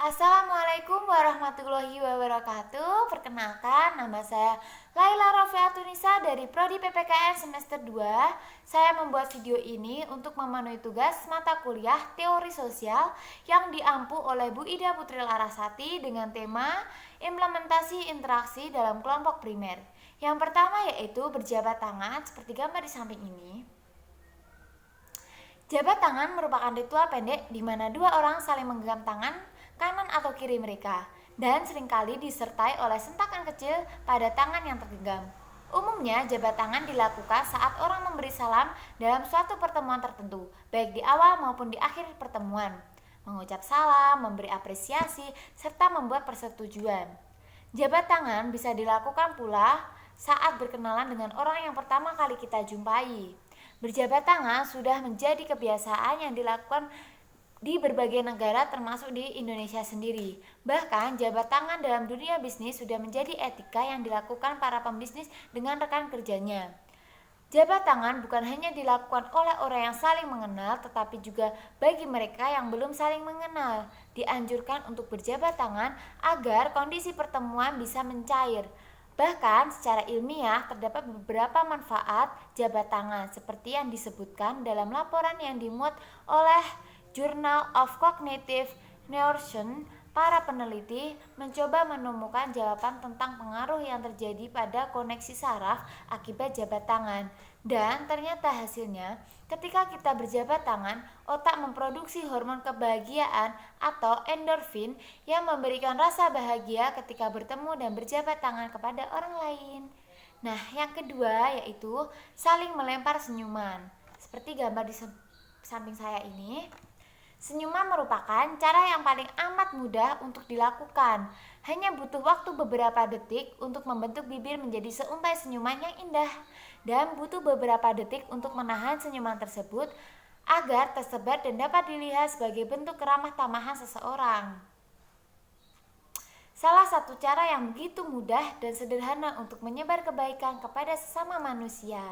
Assalamualaikum warahmatullahi wabarakatuh. Perkenalkan, nama saya Laila Rofiatunisa dari Prodi PPKN semester 2. Saya membuat video ini untuk memenuhi tugas mata kuliah Teori Sosial yang diampu oleh Bu Ida Putri Larasati dengan tema Implementasi Interaksi dalam Kelompok Primer. Yang pertama yaitu berjabat tangan seperti gambar di samping ini. Jabat tangan merupakan ritual pendek di mana dua orang saling menggenggam tangan kanan atau kiri mereka dan seringkali disertai oleh sentakan kecil pada tangan yang tergenggam. Umumnya jabat tangan dilakukan saat orang memberi salam dalam suatu pertemuan tertentu, baik di awal maupun di akhir pertemuan. Mengucap salam, memberi apresiasi, serta membuat persetujuan. Jabat tangan bisa dilakukan pula saat berkenalan dengan orang yang pertama kali kita jumpai. Berjabat tangan sudah menjadi kebiasaan yang dilakukan di berbagai negara termasuk di Indonesia sendiri. Bahkan jabat tangan dalam dunia bisnis sudah menjadi etika yang dilakukan para pembisnis dengan rekan kerjanya. Jabat tangan bukan hanya dilakukan oleh orang yang saling mengenal, tetapi juga bagi mereka yang belum saling mengenal. Dianjurkan untuk berjabat tangan agar kondisi pertemuan bisa mencair. Bahkan secara ilmiah terdapat beberapa manfaat jabat tangan seperti yang disebutkan dalam laporan yang dimuat oleh Journal of Cognitive Neuroscience. Para peneliti mencoba menemukan jawaban tentang pengaruh yang terjadi pada koneksi saraf akibat jabat tangan. Dan ternyata hasilnya, ketika kita berjabat tangan, otak memproduksi hormon kebahagiaan atau endorfin yang memberikan rasa bahagia ketika bertemu dan berjabat tangan kepada orang lain. Nah, yang kedua yaitu saling melempar senyuman. Seperti gambar di samping saya ini. Senyuman merupakan cara yang paling amat mudah untuk dilakukan. Hanya butuh waktu beberapa detik untuk membentuk bibir menjadi seuntai senyuman yang indah. Dan butuh beberapa detik untuk menahan senyuman tersebut agar tersebar dan dapat dilihat sebagai bentuk keramah tamahan seseorang. Salah satu cara yang begitu mudah dan sederhana untuk menyebar kebaikan kepada sesama manusia.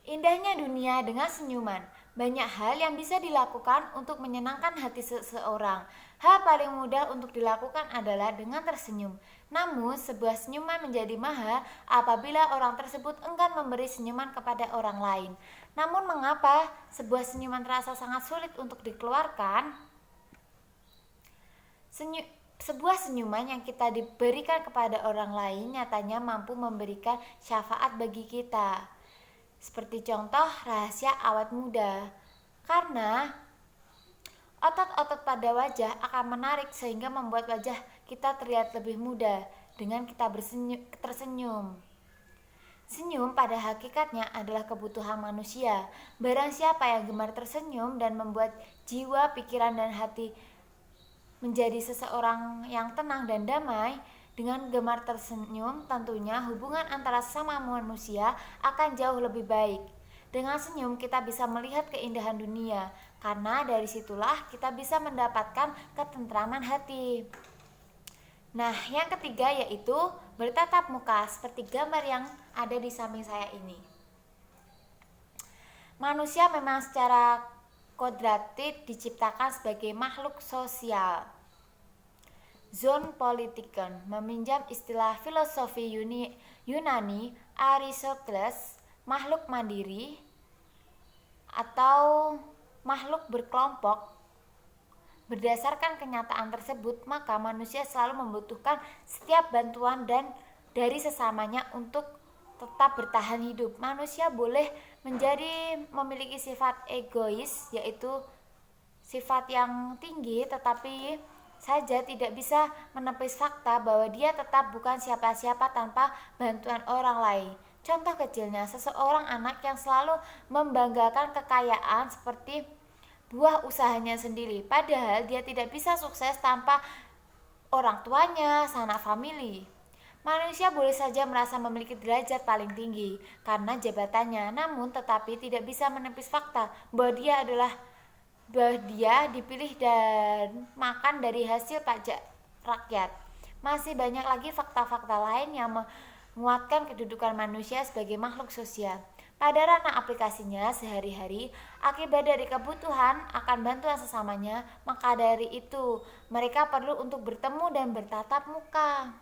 Indahnya dunia dengan senyuman. Banyak hal yang bisa dilakukan untuk menyenangkan hati seseorang. Hal paling mudah untuk dilakukan adalah dengan tersenyum. Namun, sebuah senyuman menjadi mahal apabila orang tersebut enggan memberi senyuman kepada orang lain. Namun, mengapa sebuah senyuman terasa sangat sulit untuk dikeluarkan? Sebuah senyuman yang kita diberikan kepada orang lain nyatanya mampu memberikan syafaat bagi kita. Seperti contoh rahasia awet muda. Karena otot-otot pada wajah akan menarik sehingga membuat wajah kita terlihat lebih muda dengan kita tersenyum. Senyum pada hakikatnya adalah kebutuhan manusia. Barang siapa yang gemar tersenyum dan membuat jiwa, pikiran, dan hati menjadi seseorang yang tenang dan damai, dengan gemar tersenyum, tentunya hubungan antara sesama manusia akan jauh lebih baik. Dengan senyum kita bisa melihat keindahan dunia, karena dari situlah kita bisa mendapatkan ketentraman hati. Nah, yang ketiga yaitu bertatap muka, seperti gambar yang ada di samping saya ini. Manusia memang secara kodratik diciptakan sebagai makhluk sosial. Zoonpolitikon meminjam istilah filosofi Yunani Aristoteles, makhluk mandiri atau makhluk berkelompok. Berdasarkan kenyataan tersebut, maka manusia selalu membutuhkan setiap bantuan dan dari sesamanya untuk tetap bertahan hidup. Manusia boleh memiliki sifat egois, yaitu sifat yang tinggi, tetapi saja tidak bisa menepis fakta bahwa dia tetap bukan siapa-siapa tanpa bantuan orang lain. Contoh kecilnya, seseorang anak yang selalu membanggakan kekayaan seperti buah usahanya sendiri, padahal dia tidak bisa sukses tanpa orang tuanya, sanak famili. Manusia boleh saja merasa memiliki derajat paling tinggi karena jabatannya, namun tetapi tidak bisa menepis fakta bahwa dia dipilih dan makan dari hasil pajak rakyat. Masih banyak lagi fakta-fakta lain yang menguatkan kedudukan manusia sebagai makhluk sosial. pada ranah aplikasinya sehari-hari akibat dari kebutuhan akan bantuan sesamanya, maka dari itu mereka perlu untuk bertemu dan bertatap muka.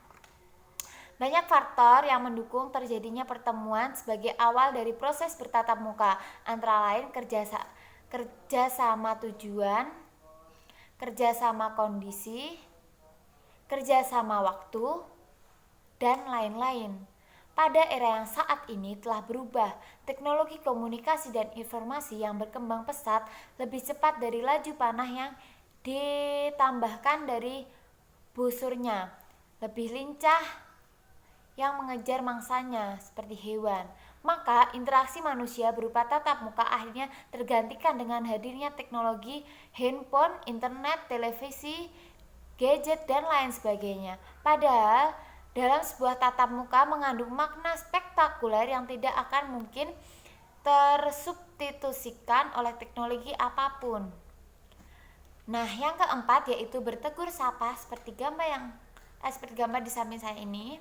Banyak faktor yang mendukung terjadinya pertemuan sebagai awal dari proses bertatap muka, antara lain kerjasama tujuan, kerjasama kondisi, kerjasama waktu, dan lain-lain. Pada era yang saat ini telah berubah, teknologi komunikasi dan informasi yang berkembang pesat lebih cepat dari laju panah yang ditambahkan dari busurnya, lebih lincah yang mengejar mangsanya seperti hewan. Maka interaksi manusia berupa tatap muka akhirnya tergantikan dengan hadirnya teknologi handphone, internet, televisi, gadget, dan lain sebagainya. Padahal dalam sebuah tatap muka mengandung makna spektakuler yang tidak akan mungkin tersubstitusikan oleh teknologi apapun. Nah, yang keempat yaitu bertegur sapa seperti gambar di samping saya ini.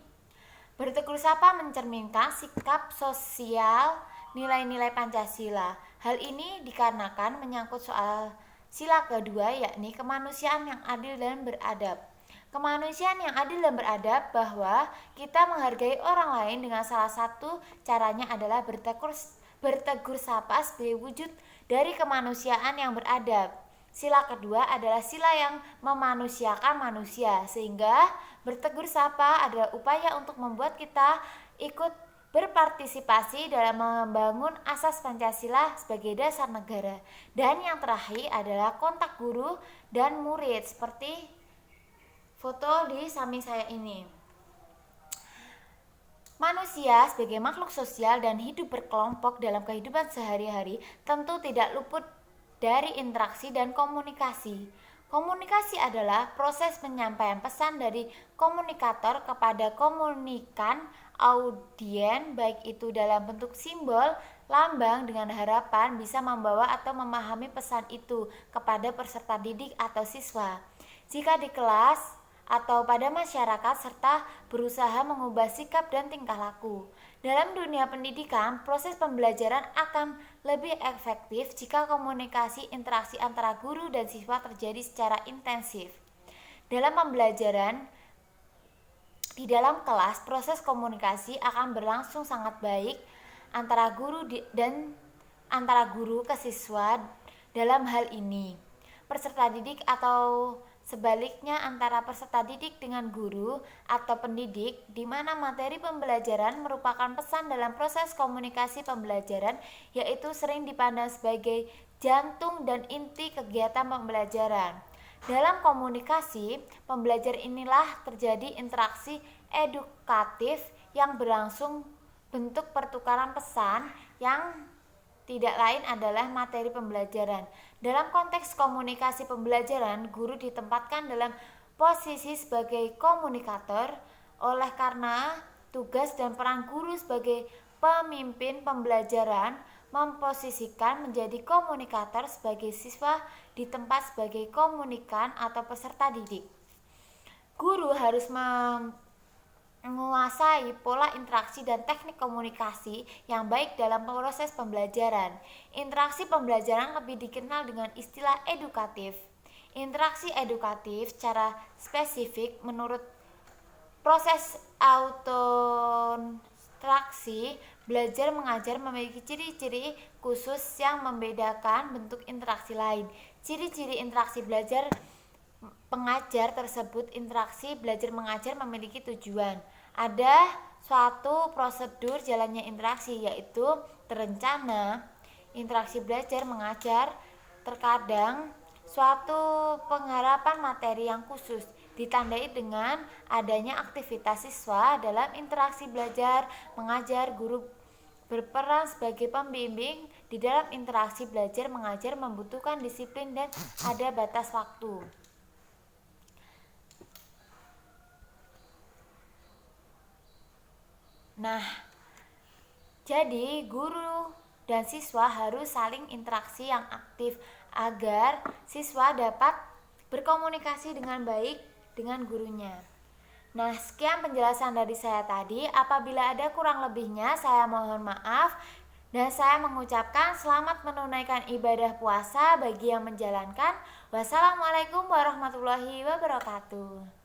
Bertegur sapa mencerminkan sikap sosial nilai-nilai Pancasila. Hal ini dikarenakan menyangkut soal sila kedua, yakni kemanusiaan yang adil dan beradab. Kemanusiaan yang adil dan beradab bahwa kita menghargai orang lain dengan salah satu caranya adalah bertegur sapa sebagai wujud dari kemanusiaan yang beradab. Sila kedua adalah sila yang memanusiakan manusia, sehingga bertegur sapa adalah upaya untuk membuat kita ikut berpartisipasi dalam membangun asas Pancasila sebagai dasar negara. Dan yang terakhir adalah kontak guru dan murid seperti foto di samping saya ini. Manusia sebagai makhluk sosial dan hidup berkelompok dalam kehidupan sehari-hari tentu tidak luput dari interaksi dan komunikasi. Komunikasi adalah proses penyampaian pesan dari komunikator kepada komunikan audien, baik itu dalam bentuk simbol, lambang, dengan harapan bisa membawa atau memahami pesan itu kepada peserta didik atau siswa. Jika di kelas atau pada masyarakat, serta berusaha mengubah sikap dan tingkah laku. Dalam dunia pendidikan, proses pembelajaran akan lebih efektif jika komunikasi interaksi antara guru dan siswa terjadi secara intensif. Dalam pembelajaran di dalam kelas, proses komunikasi akan berlangsung sangat baik antara guru ke siswa. Dalam hal ini, peserta didik atau sebaliknya antara peserta didik dengan guru atau pendidik, di mana materi pembelajaran merupakan pesan dalam proses komunikasi pembelajaran, yaitu sering dipandang sebagai jantung dan inti kegiatan pembelajaran. Dalam komunikasi pembelajaran inilah terjadi interaksi edukatif yang berlangsung bentuk pertukaran pesan yang tidak lain adalah materi pembelajaran. Dalam konteks komunikasi pembelajaran, guru ditempatkan dalam posisi sebagai komunikator. Oleh karena tugas dan peran guru sebagai pemimpin pembelajaran memposisikan menjadi komunikator, sebagai siswa di tempat sebagai komunikan atau peserta didik. Guru harus menguasai pola interaksi dan teknik komunikasi yang baik dalam proses pembelajaran. Interaksi pembelajaran lebih dikenal dengan istilah edukatif. Interaksi edukatif secara spesifik menurut proses autoinstruksi belajar mengajar memiliki ciri-ciri khusus yang membedakan bentuk interaksi lain. Ciri-ciri interaksi belajar pengajar tersebut. Interaksi belajar mengajar memiliki tujuan. Ada suatu prosedur jalannya interaksi, yaitu terencana. Interaksi belajar mengajar terkadang suatu pengharapan materi yang khusus, ditandai dengan adanya aktivitas siswa dalam interaksi belajar mengajar. Guru berperan sebagai pembimbing. Di dalam interaksi belajar mengajar membutuhkan disiplin dan ada batas waktu. Nah, jadi guru dan siswa harus saling interaksi yang aktif agar siswa dapat berkomunikasi dengan baik dengan gurunya. Nah, sekian penjelasan dari saya tadi. Apabila ada kurang lebihnya, saya mohon maaf. Dan saya mengucapkan selamat menunaikan ibadah puasa bagi yang menjalankan. Wassalamualaikum warahmatullahi wabarakatuh.